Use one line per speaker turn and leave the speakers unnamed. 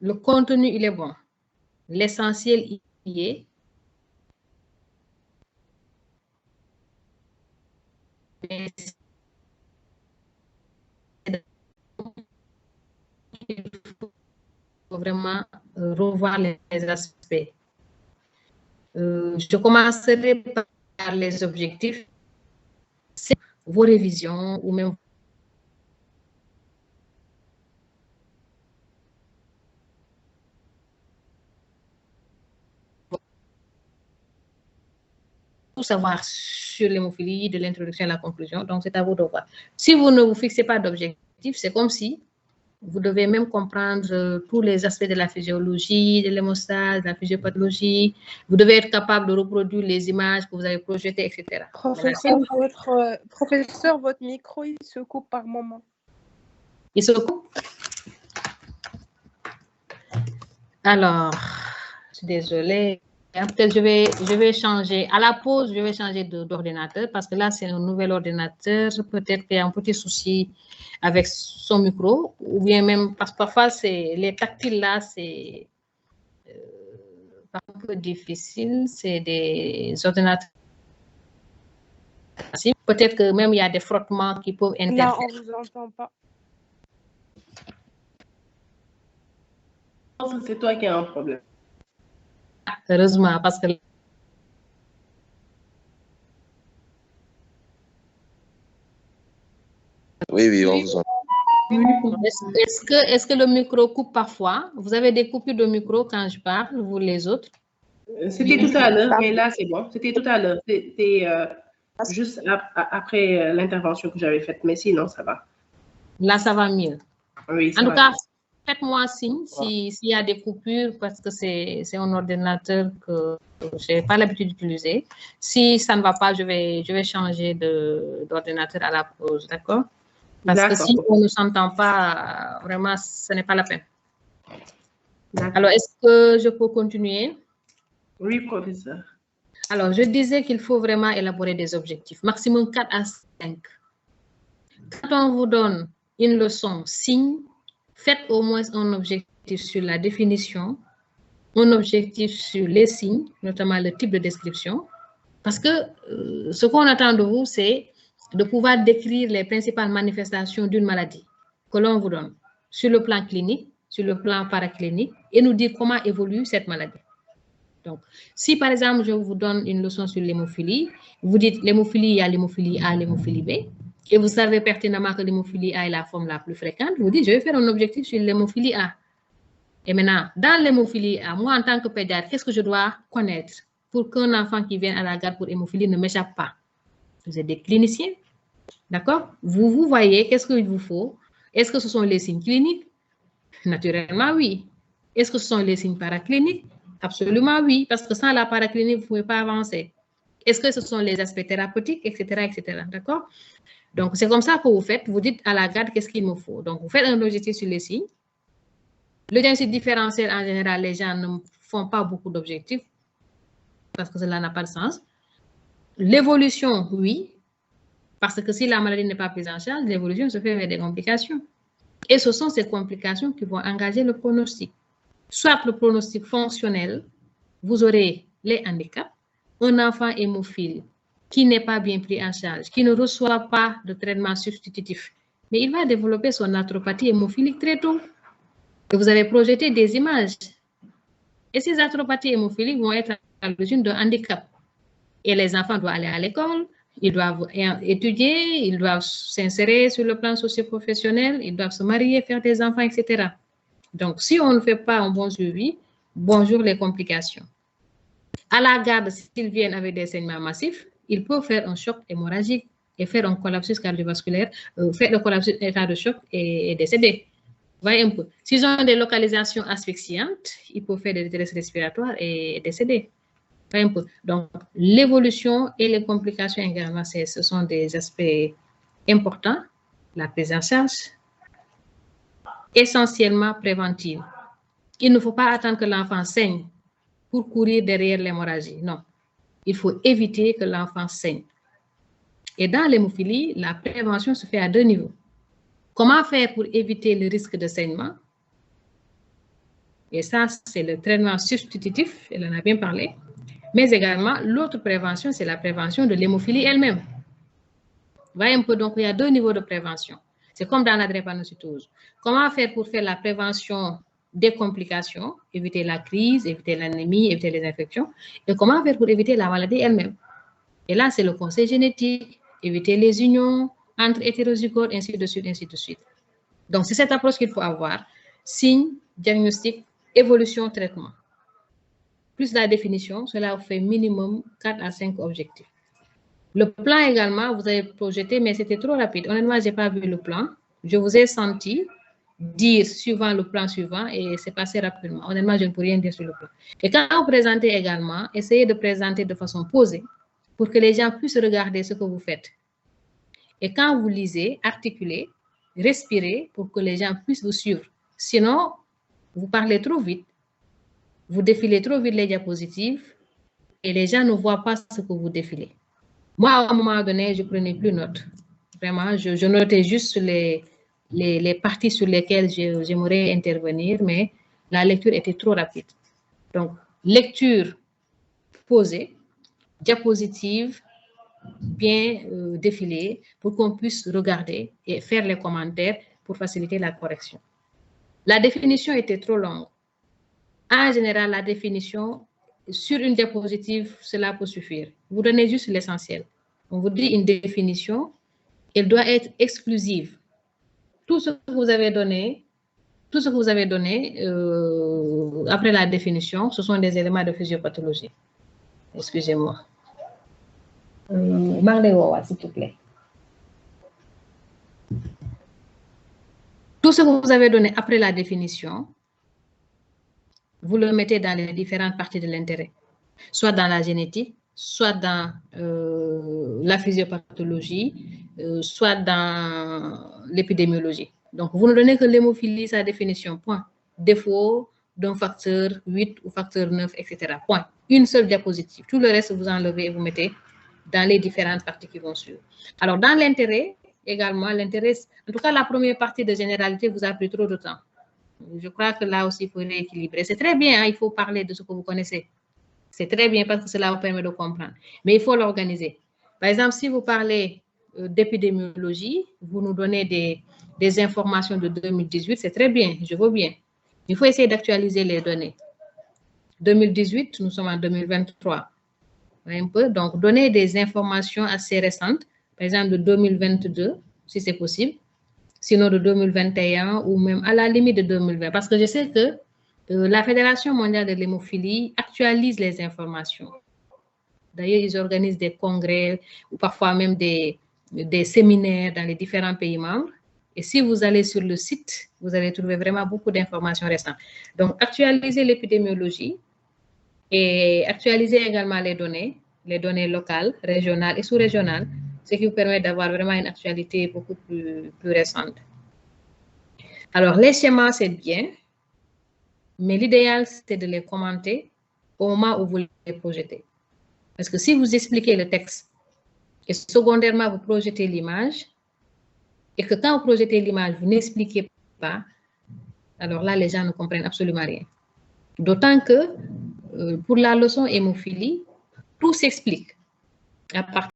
Le contenu, il est bon. L'essentiel, il est. Il faut vraiment revoir les aspects. Je commencerai par les objectifs, vos révisions ou même tout savoir sur l'hémophilie, de l'introduction à la conclusion. Donc, c'est à vous de voir. Si vous ne vous fixez pas d'objectif, c'est comme si vous devez même comprendre tous les aspects de la physiologie, de l'hémostase, de la physiopathologie. Vous devez être capable de reproduire les images que vous avez projetées, etc.
Professeur, votre micro, il se coupe par moment.
Il se coupe? Alors, je suis désolée. Peut-être je vais changer. À la pause, je vais changer d'ordinateur parce que là, c'est un nouvel ordinateur. Peut-être qu'il y a un petit souci avec son micro ou bien même parce que parfois, les tactiles là, c'est un peu difficile. C'est des ordinateurs. Peut-être que même il y a des frottements qui peuvent interférer.
Là, on ne vous entend pas.
Je pense que c'est toi qui as un problème.
Heureusement, parce que
oui, on vous entend.
Est-ce que le micro coupe parfois? Vous avez des coupures de micro quand je parle, vous les autres?
C'était tout à l'heure, mais là, c'est bon. C'était tout à l'heure. C'était juste après l'intervention que j'avais faite, mais sinon, ça va.
Là, ça va mieux.
Oui,
en tout cas, faites-moi signe s'il y a des coupures parce que c'est un ordinateur que je n'ai pas l'habitude d'utiliser. Si ça ne va pas, je vais changer d'ordinateur à la pause, d'accord? Parce que si on ne s'entend pas, vraiment, ce n'est pas la peine. Alors, est-ce que je peux continuer?
Oui, professeur.
Alors, je disais qu'il faut vraiment élaborer des objectifs, maximum 4 à 5. Quand on vous donne une leçon signe, faites au moins un objectif sur la définition, un objectif sur les signes, notamment le type de description, parce que ce qu'on attend de vous, c'est de pouvoir décrire les principales manifestations d'une maladie que l'on vous donne sur le plan clinique, sur le plan paraclinique, et nous dire comment évolue cette maladie. Donc, si par exemple, je vous donne une leçon sur l'hémophilie, vous dites l'hémophilie, il y a l'hémophilie A, l'hémophilie B, et vous savez pertinemment que l'hémophilie A est la forme la plus fréquente, vous dites, je vais faire un objectif sur l'hémophilie A. Et maintenant, dans l'hémophilie A, moi, en tant que pédiatre, qu'est-ce que je dois connaître pour qu'un enfant qui vient à la garde pour hémophilie ne m'échappe pas? Vous êtes des cliniciens, d'accord? Vous voyez, qu'est-ce qu'il vous faut? Est-ce que ce sont les signes cliniques? Naturellement, oui. Est-ce que ce sont les signes paracliniques? Absolument oui, parce que sans la paraclinique, vous ne pouvez pas avancer. Est-ce que ce sont les aspects thérapeutiques, etc., d'accord? Donc, c'est comme ça que vous faites. Vous dites à la garde, qu'est-ce qu'il me faut? Donc, vous faites un objectif sur les signes. Le diagnostic différentiel, en général, les gens ne font pas beaucoup d'objectifs parce que cela n'a pas de sens. L'évolution, oui, parce que si la maladie n'est pas prise en charge, l'évolution se fait avec des complications. Et ce sont ces complications qui vont engager le pronostic. Soit le pronostic fonctionnel, vous aurez les handicaps, un enfant hémophile qui n'est pas bien pris en charge, qui ne reçoit pas de traitement substitutif, mais il va développer son atropathie hémophilique très tôt. Et vous avez projeté des images. Et ces atropathies hémophiliques vont être à l'origine d'un handicap. Et les enfants doivent aller à l'école, ils doivent étudier, ils doivent s'insérer sur le plan socio-professionnel, ils doivent se marier, faire des enfants, etc. Donc, si on ne fait pas un bon suivi, bonjour les complications. À la garde, s'ils viennent avec des saignements massifs, ils peuvent faire un choc hémorragique et faire un collapsus cardiovasculaire, faire le collapsus état de choc et décéder. Voyez un peu. S'ils ont des localisations asphyxiantes, ils peuvent faire des détresse respiratoires et décéder. Voyez un peu. Donc, l'évolution et les complications également, ce sont des aspects importants. La prise en charge, essentiellement préventive. Il ne faut pas attendre que l'enfant saigne pour courir derrière l'hémorragie. Non. Il faut éviter que l'enfant saigne. Et dans l'hémophilie, la prévention se fait à 2 niveaux. Comment faire pour éviter le risque de saignement? Et ça, c'est le traitement substitutif, elle en a bien parlé. Mais également, l'autre prévention, c'est la prévention de l'hémophilie elle-même. Vous voyez un peu, donc il y a deux niveaux de prévention. C'est comme dans la drépanocytose. Comment faire pour faire la prévention des complications, éviter la crise, éviter l'anémie, éviter les infections, et comment faire pour éviter la maladie elle-même. Et là, c'est le conseil génétique, éviter les unions entre hétérozygotes, ainsi de suite, ainsi de suite. Donc, c'est cette approche qu'il faut avoir. Signe, diagnostic, évolution, traitement. Plus la définition, cela fait minimum 4 à 5 objectifs. Le plan également, vous avez projeté, mais c'était trop rapide. Honnêtement, je n'ai pas vu le plan. Je vous ai senti dire suivant le plan suivant et c'est passé rapidement. Honnêtement, je ne peux rien dire sur le plan. Et quand vous présentez également, essayez de présenter de façon posée pour que les gens puissent regarder ce que vous faites. Et quand vous lisez, articulez, respirez pour que les gens puissent vous suivre. Sinon, vous parlez trop vite, vous défilez trop vite les diapositives et les gens ne voient pas ce que vous défilez. Moi, à un moment donné, je ne prenais plus note. Vraiment, je notais juste les parties sur lesquelles j'aimerais intervenir, mais la lecture était trop rapide. Donc, lecture posée, diapositive, bien défilée, pour qu'on puisse regarder et faire les commentaires pour faciliter la correction. La définition était trop longue. En général, la définition, sur une diapositive, cela peut suffire. Vous donnez juste l'essentiel. On vous dit une définition, elle doit être exclusive. Tout ce que vous avez donné, après la définition, ce sont des éléments de physiopathologie. Excusez-moi. Marley, s'il te plaît. Tout ce que vous avez donné après la définition, vous le mettez dans les différentes parties de l'intérêt, soit dans la génétique, soit dans la physiopathologie, soit dans l'épidémiologie. Donc, vous ne donnez que l'hémophilie, sa définition, point. Défaut d'un facteur 8 ou facteur 9, etc. Point. Une seule diapositive. Tout le reste, vous enlevez et vous mettez dans les différentes parties qui vont suivre. Alors, dans l'intérêt, également, l'intérêt, en tout cas, la première partie de généralité vous a pris trop de temps. Je crois que là aussi, il faut rééquilibrer. C'est très bien, hein, il faut parler de ce que vous connaissez. C'est très bien parce que cela vous permet de comprendre. Mais il faut l'organiser. Par exemple, si vous parlez d'épidémiologie, vous nous donnez des informations de 2018, c'est très bien, je veux bien. Il faut essayer d'actualiser les données. 2018, nous sommes en 2023. Un peu. Donc, donner des informations assez récentes, par exemple de 2022, si c'est possible, sinon de 2021 ou même à la limite de 2020. Parce que je sais que la Fédération mondiale de l'hémophilie actualise les informations. D'ailleurs, ils organisent des congrès ou parfois même des séminaires dans les différents pays membres. Et si vous allez sur le site, vous allez trouver vraiment beaucoup d'informations récentes. Donc, actualiser l'épidémiologie et actualiser également les données locales, régionales et sous-régionales, ce qui vous permet d'avoir vraiment une actualité beaucoup plus récente. Alors, les schémas, c'est bien, mais l'idéal, c'est de les commenter au moment où vous les projetez. Parce que si vous expliquez le texte et secondairement, vous projetez l'image, et que quand vous projetez l'image, vous n'expliquez pas, alors là, les gens ne comprennent absolument rien. D'autant que pour la leçon hémophilie, tout s'explique à partir